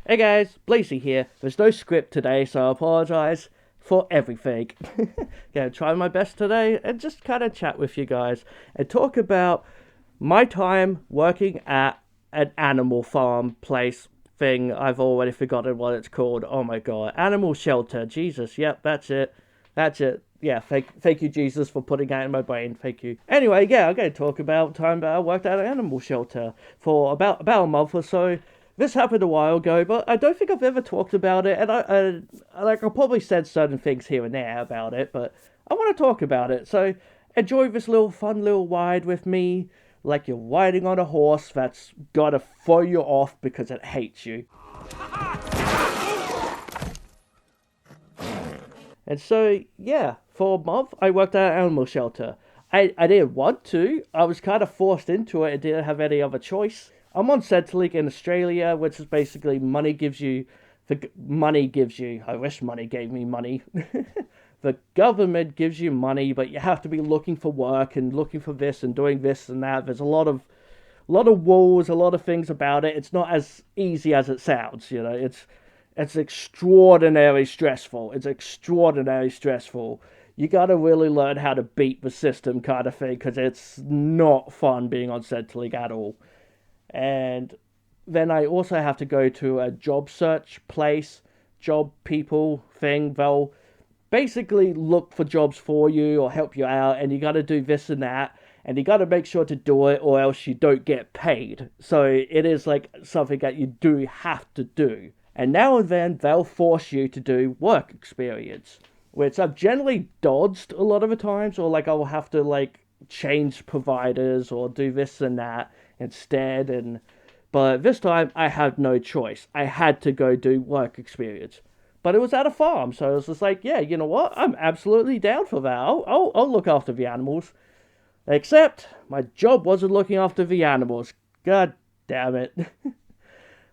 Hey guys, Blazie here. There's no script today, so I apologize for everything. Gonna try my best today and just kind of chat with you guys and talk about my time working at an animal farm place thing. I've already forgotten what it's called. Oh my god, animal shelter. Jesus, yep, that's it. That's it. Yeah, thank you, Jesus, for putting that in my brain. Thank you. Anyway, yeah, I'm going to talk about time that I worked at an animal shelter for about a month or so. This happened a while ago, but I don't think I've ever talked about it, and I probably said certain things here and there about it, but I want to talk about it. So enjoy this little fun little ride with me, like you're riding on a horse that's gotta throw you off because it hates you. And so, yeah, for a month, I worked at an animal shelter. I didn't want to. I was kind of forced into it and didn't have any other choice. I'm on Centrelink in Australia, which is basically money gives you... money gives you... I wish money gave me money. The government gives you money, but you have to be looking for work and looking for this and doing this and that. There's a lot of rules, a lot of things about it. It's not as easy as it sounds, you know. It's extraordinarily stressful. It's extraordinarily stressful. You gotta really learn how to beat the system kind of thing, because it's not fun being on Centrelink at all. And then I also have to go to a job search place, job people thing. They'll basically look for jobs for you or help you out, and you gotta do this and that, and you gotta make sure to do it or else you don't get paid. So it is like something that you do have to do. And now and then they'll force you to do work experience, which I've generally dodged a lot of the times, or like I will have to like change providers or do this and that instead. And but this time I had no choice. I had to go do work experience. But it was at a farm, so I was just like, yeah, you know what? I'm absolutely down for that. I'll look after the animals. Except my job wasn't looking after the animals. God damn it.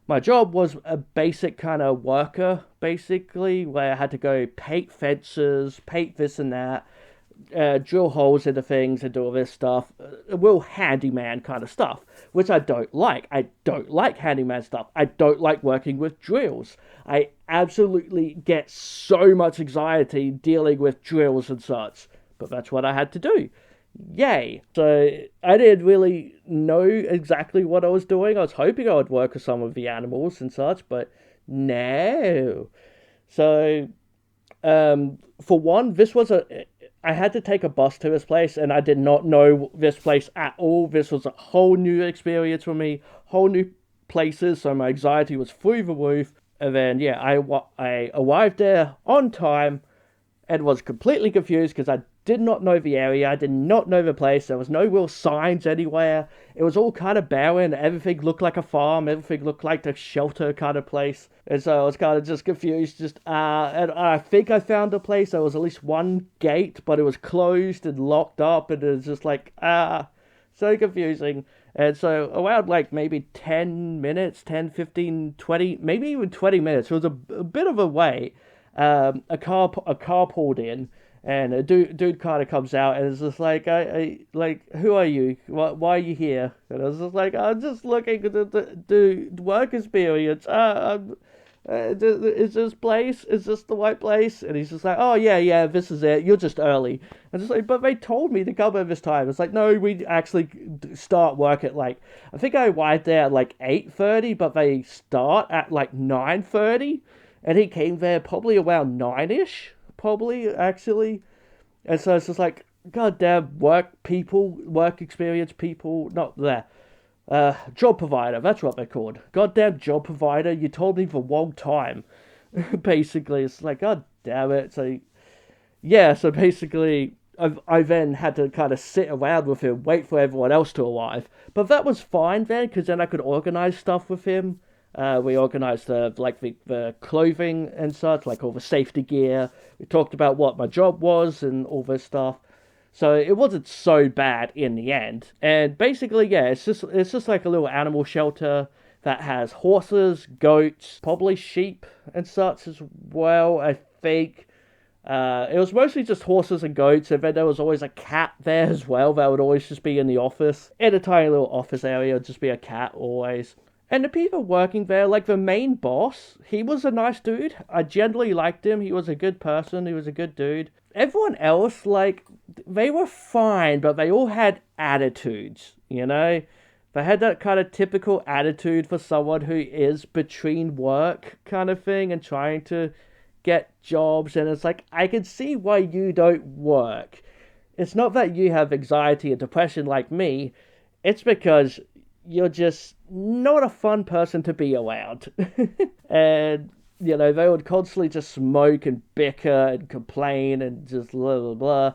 My job was a basic kind of worker, basically, where I had to go paint fences, paint this and that, drill holes into things and do all this stuff. A real handyman kind of stuff, which I don't like. I don't like handyman stuff. I don't like working with drills. I absolutely get so much anxiety dealing with drills and such. But that's what I had to do. Yay. So I didn't really know exactly what I was doing. I was hoping I would work with some of the animals and such, but no. So, for one, I had to take a bus to this place, and I did not know this place at all. This was a whole new experience for me, whole new places, so my anxiety was through the roof. And then, yeah, I arrived there on time and was completely confused because I did not know the area. I did not know the place. There was no real signs anywhere. It was all kind of barren. Everything looked like a farm. Everything looked like the shelter kind of place. And so I was kind of just confused. And I think I found a place. There was at least one gate, but it was closed and locked up. And it was just like, so confusing. And so around like maybe 10 minutes, 10, 15, 20, maybe even 20 minutes. It was a bit of a wait. A car pulled in, and a dude kind of comes out and is just like, like, who are you? Why are you here? And I was just like, I'm just looking to do work experience. Is this the right place? And he's just like, oh yeah, this is it. You're just early. And just like, but they told me to come at this time. It's like, no, we actually start work at like, I think I arrived there at like 8:30, but they start at like 9:30. And he came there probably around 9-ish, probably, actually. And so it's just like, goddamn work experience people, not there. Job provider, that's what they're called. Goddamn job provider, you told me the wrong time. Basically, it's like, god damn it. So, yeah, so basically, I then had to kind of sit around with him, wait for everyone else to arrive. But that was fine then, because then I could organize stuff with him. We organised the clothing and such, like all the safety gear. We talked about what my job was and all this stuff. So it wasn't so bad in the end. And basically, yeah, it's just like a little animal shelter that has horses, goats, probably sheep and such as well, I think. It was mostly just horses and goats, and then there was always a cat there as well that would always just be in the office. In a tiny little office area, would just be a cat always. And the people working there, like the main boss, he was a nice dude. I generally liked him. He was a good person. He was a good dude. Everyone else, like, they were fine, but they all had attitudes, you know? They had that kind of typical attitude for someone who is between work kind of thing and trying to get jobs. And it's like, I can see why you don't work. It's not that you have anxiety and depression like me. It's because you're just not a fun person to be around. And, you know, they would constantly just smoke and bicker and complain and just blah, blah, blah.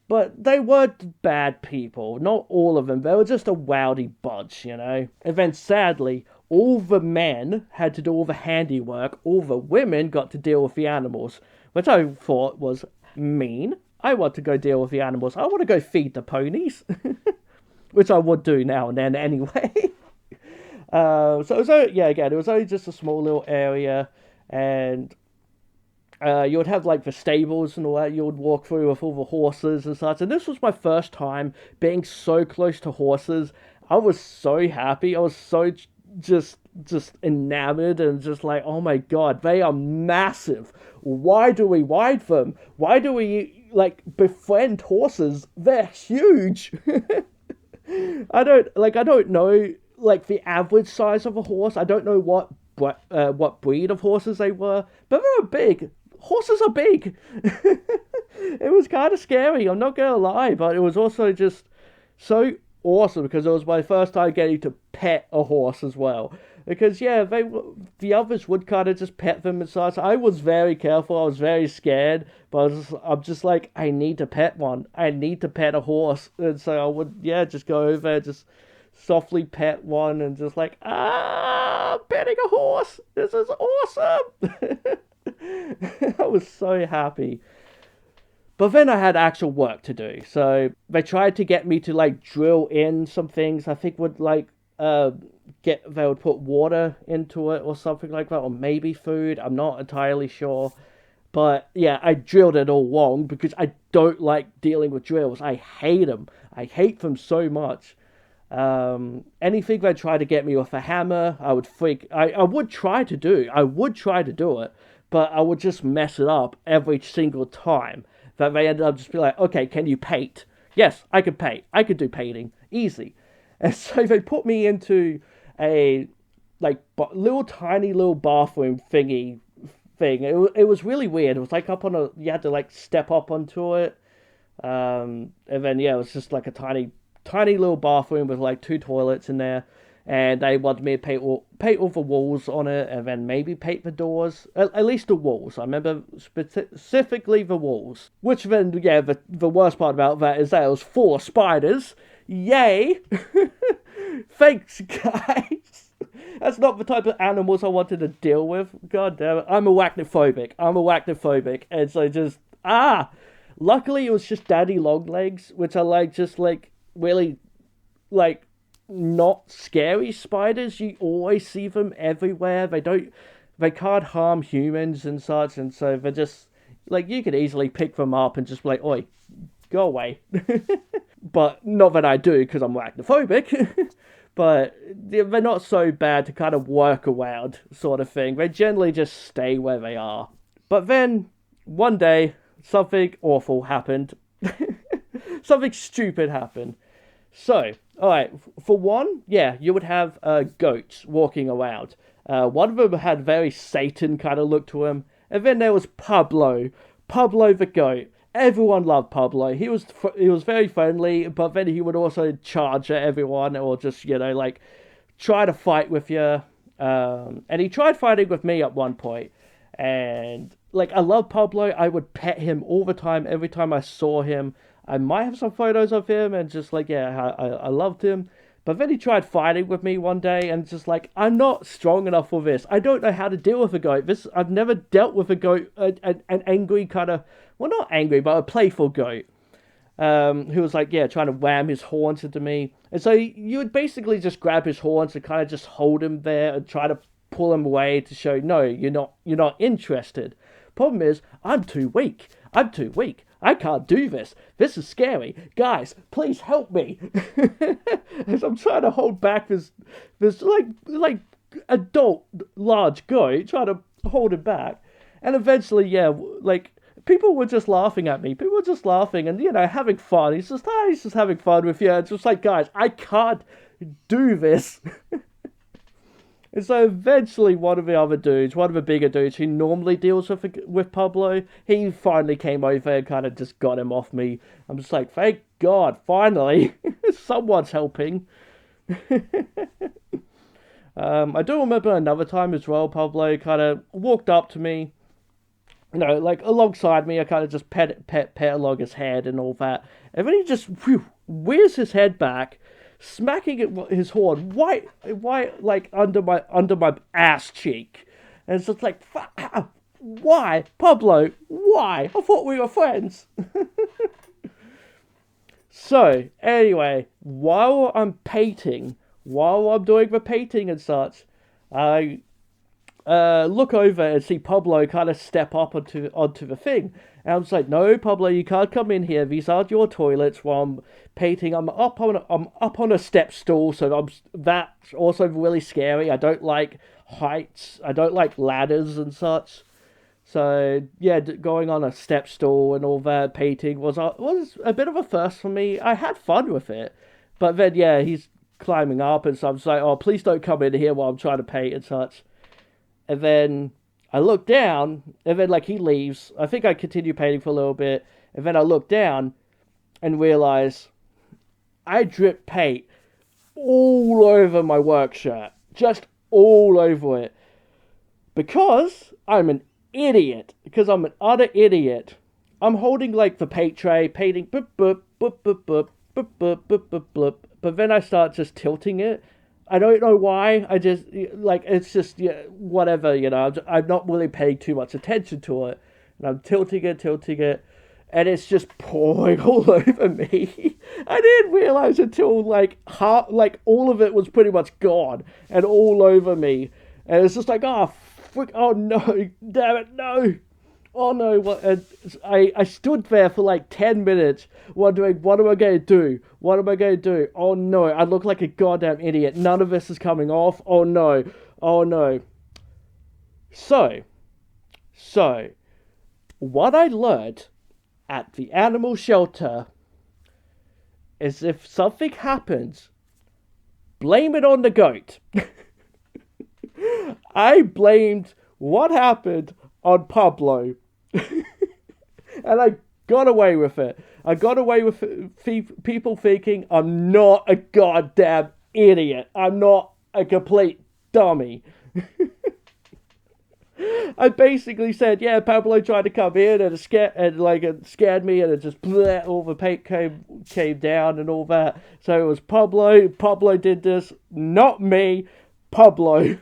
But they weren't bad people. Not all of them. They were just a rowdy bunch, you know. And then sadly, all the men had to do all the handiwork. All the women got to deal with the animals. Which I thought was mean. I want to go deal with the animals. I want to go feed the ponies. Which I would do now and then anyway. So it was only, yeah, again, it was only just a small little area. And you would have like the stables and all that you would walk through with all the horses and such. And this was my first time being so close to horses. I was so happy. I was so just enamored and just like, oh my god, they are massive. Why do we ride them? Why do we like befriend horses? They're huge. I don't know like the average size of a horse. I don't know what breed of horses they were, but they were big. Horses are big. It was kind of scary, I'm not gonna lie, but it was also just so awesome because it was my first time getting to pet a horse as well. Because yeah, the others would kind of just pet them and such. I was very careful. I was very scared, but I'm just like, I need to pet one. I need to pet a horse, and so I would just go over, just softly pet one, and just like petting a horse. This is awesome. I was so happy. But then I had actual work to do. So they tried to get me to like drill in some things. I think would like they would put water into it or something like that, or maybe food. I'm not entirely sure. But yeah, I drilled it all wrong because I don't like dealing with drills. I hate them. I hate them so much. Anything they try to get me with a hammer, I would freak. I would try to do. I would try to do it, but I would just mess it up every single time. That they ended up just be like, okay, can you paint? Yes, I could paint. I could do painting. Easy. And so they put me into a, like, little tiny little bathroom thingy thing. It was really weird. It was like you had to, like, step up onto it. And then, yeah, it was just like a tiny little bathroom with, like, 2 toilets in there. And they wanted me to paint all the walls on it, and then maybe paint the doors. At least the walls. I remember specifically the walls. Which then, yeah, the worst part about that is that it was full of spiders. Yay! Thanks, guys. That's not the type of animals I wanted to deal with. God damn it. I'm arachnophobic. And so just, luckily it was just daddy long legs, which are like, just like, really, like, not scary spiders. You always see them everywhere. They can't harm humans and such, and so they're just like, you could easily pick them up and just be like, oi, go away. But not that I do because I'm arachnophobic. But they're not so bad to kind of work around, sort of thing. They generally just stay where they are. But then one day something awful happened. Something stupid happened. So, alright, for one, yeah, you would have goats walking around. One of them had very Satan kind of look to him. And then there was Pablo the goat. Everyone loved Pablo. He was very friendly, but then he would also charge at everyone or just, like, try to fight with you. And he tried fighting with me at one point. And, like, I love Pablo. I would pet him all the time, every time I saw him. I might have some photos of him and just like, yeah, I loved him. But then he tried fighting with me one day and just like, I'm not strong enough for this. I don't know how to deal with a goat. I've never dealt with a goat, an angry kind of, well, not angry, but a playful goat. Who was like, yeah, trying to wham his horns into me. And so you would basically just grab his horns and kind of just hold him there and try to pull him away to show, no, you're not interested. Problem is, I'm too weak. I'm too weak. I can't do this. This is scary. Guys, please help me. As I'm trying to hold back this like adult large goat, trying to hold it back. And eventually, yeah, like people were just laughing at me. People were just laughing and having fun. He's just having fun with you. It's just like, guys, I can't do this. And so eventually one of the bigger dudes who normally deals with Pablo, he finally came over and kind of just got him off me. I'm just like, thank God, finally, someone's helping. I do remember another time as well, Pablo kind of walked up to me, like alongside me. I kind of just pet along his head and all that. And then he just rears his head back, smacking his horn right like under my ass cheek. And it's just like, why, Pablo? Why? I thought we were friends. So anyway, while I'm doing the painting and such, I look over and see Pablo kind of step up onto the thing. And I'm just like, no, Pablo, you can't come in here. These aren't your toilets while I'm painting. I'm up on a step stool, so that's also really scary. I don't like heights. I don't like ladders and such. So yeah, going on a step stool and all that painting was a bit of a first for me. I had fun with it, but then yeah, he's climbing up, and so I'm just like, oh, please don't come in here while I'm trying to paint and such. And then I look down, and then like he leaves. I think I continue painting for a little bit, and then I look down and realize I drip paint all over my work shirt, just all over it, because I'm an idiot. Because I'm an utter idiot. I'm holding like the paint tray, painting, boop boop boop boop boop boop boop boop boop boop, but then I start just tilting it. I don't know why. I just, like, it's just, yeah, whatever, I'm not really paying too much attention to it. And I'm tilting it, and it's just pouring all over me. I didn't realize until, like, all of it was pretty much gone and all over me. And it's just like, oh, frick, oh no, damn it, no. Oh no, what? I stood there for like 10 minutes wondering, what am I going to do? What am I going to do? Oh no, I look like a goddamn idiot. None of this is coming off. Oh no. Oh no. So, what I learned at the animal shelter is if something happens, blame it on the goat. I blamed what happened on Pablo. And I got away with it. I got away with people thinking I'm not a goddamn idiot. I'm not a complete dummy. I basically said, yeah, Pablo tried to come in and it scared me, and it just all the paint came down and all that. So it was Pablo. Pablo did this, not me. Pablo.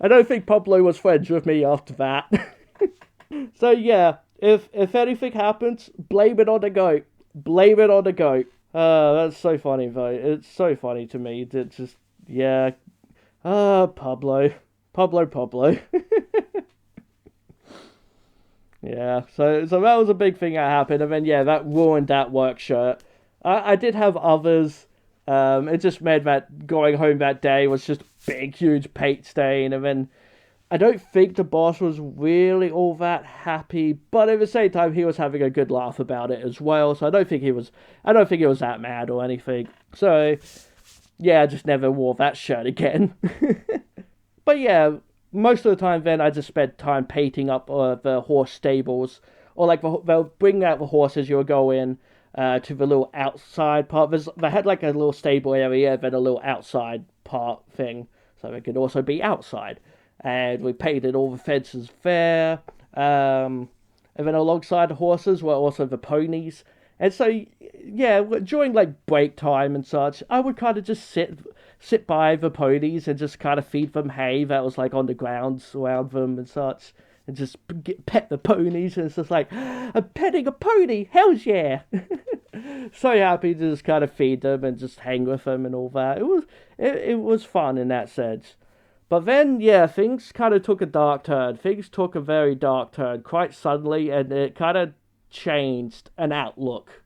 I don't think Pablo was friends with me after that. So yeah, if anything happens, blame it on the goat. Blame it on the goat. That's so funny though. It's so funny to me. It's just, yeah. Pablo. Yeah, so that was a big thing that happened, and then yeah, that ruined that work shirt. I did have others. It just made that going home that day was just a big, huge paint stain, and then I don't think the boss was really all that happy, but at the same time, he was having a good laugh about it as well. So I don't think he was that mad or anything. So yeah, I just never wore that shirt again. But yeah, most of the time then I just spent time painting up the horse stables, or like they'll bring out the horses. You'll go in to the little outside part. They had like a little stable area, then a little outside part thing, so it could also be outside. And we painted all the fences there. And then alongside the horses were also the ponies. And so, yeah, during like break time and such, I would kind of just sit by the ponies and just kind of feed them hay that was like on the ground around them and such. And just pet the ponies. And it's just like, I'm petting a pony, hells yeah. So happy to just kind of feed them and just hang with them and all that. It was fun in that sense. But then, yeah, things kind of took a dark turn. Things took a very dark turn quite suddenly, and it kind of changed an outlook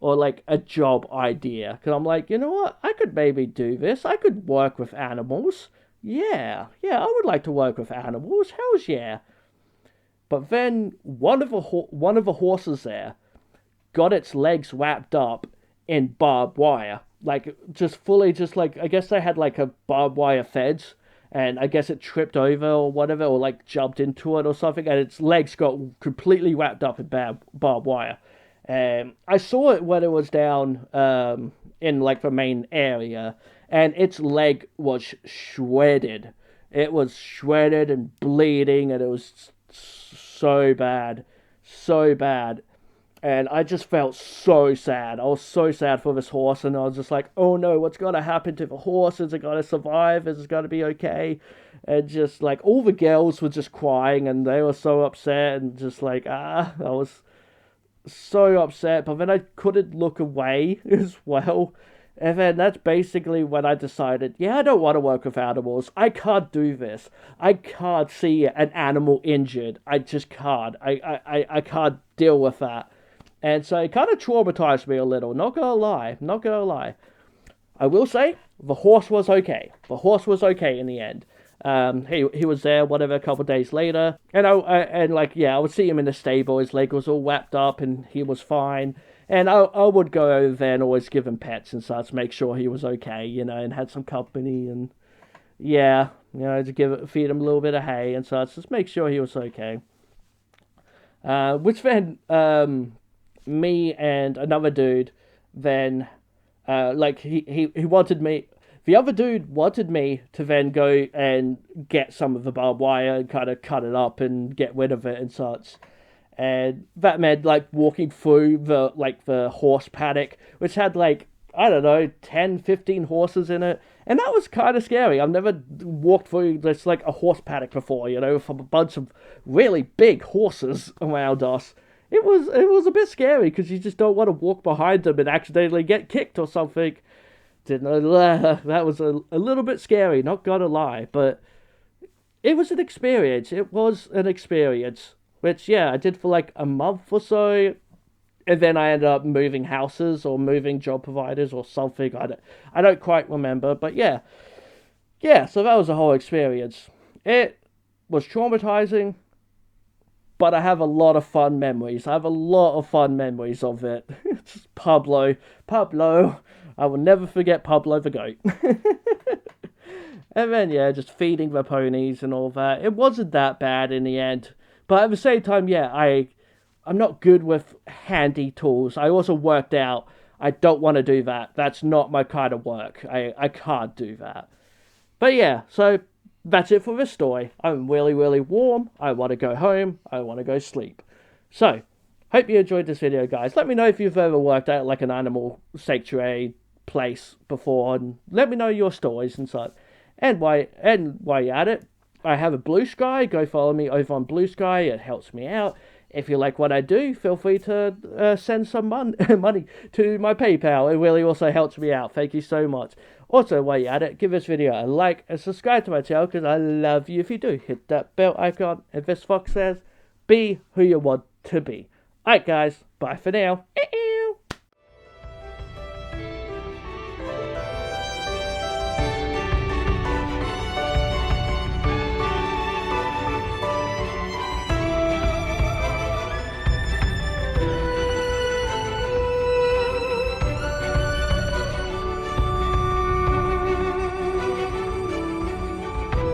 or like a job idea. Because I'm like, you know what? I could maybe do this. I could work with animals. Yeah, I would like to work with animals. Hell's yeah. But then one of the horses there got its legs wrapped up in barbed wire. Like, just fully, just like, I guess they had like a barbed wire fence, and I guess it tripped over or whatever, or like jumped into it or something, and its legs got completely wrapped up in barbed wire. I saw it when it was down in like the main area, and its leg was shredded. It was shredded and bleeding, and it was so bad, so bad. And I just felt so sad. I was so sad for this horse, and I was just like, oh no, what's gonna happen to the horse? Is it gonna survive? Is it gonna be okay? And just like all the girls were just crying, and they were so upset, and just like, I was so upset. But then I couldn't look away as well. And then that's basically when I decided, yeah, I don't want to work with animals. I can't do this. I can't see an animal injured. I just can't. I can't deal with that. And so it kind of traumatized me a little. Not gonna lie. Not gonna lie. I will say the horse was okay. The horse was okay in the end. He was there, whatever, a couple of days later, and I would see him in the stable. His leg was all wrapped up, and he was fine. And I would go over there and always give him pets and such, make sure he was okay, and had some company, and yeah, to feed him a little bit of hay and such, just make sure he was okay. Which then, me and another dude, then, he wanted me. The other dude wanted me to then go and get some of the barbed wire and kind of cut it up and get rid of it and such. And that meant like walking through the horse paddock, which had like, I don't know, 10, 15 horses in it. And that was kind of scary. I've never walked through just like a horse paddock before, from a bunch of really big horses around us. It was a bit scary because you just don't want to walk behind them and accidentally get kicked or something. That was a little bit scary, not gonna lie, but it was an experience. It was an experience, which, yeah, I did for like a month or so, and then I ended up moving houses or moving job providers or something. I don't quite remember, but yeah, so that was the whole experience. It was traumatizing, but I have a lot of fun memories. I have a lot of fun memories of it. It's Pablo. I will never forget Pablo the goat. And then, yeah, just feeding the ponies and all that. It wasn't that bad in the end. But at the same time, yeah, I'm not good with handy tools. I also worked out I don't want to do that. That's not my kind of work. I can't do that. But yeah, so that's it for this story. I'm really, really warm. I want to go home. I want to go sleep. So, hope you enjoyed this video, guys. Let me know if you've ever worked out like an animal sanctuary place before, and let me know your stories and such. And while you're at it, I have a Blue Sky. Go follow me over on Blue Sky. It helps me out. If you like what I do, feel free to send some money to my PayPal. It really also helps me out. Thank you so much. Also, while you're at it, give this video a like and subscribe to my channel because I love you if you do. Hit that bell icon. And VitoFox says, be who you want to be. Alright guys, bye for now.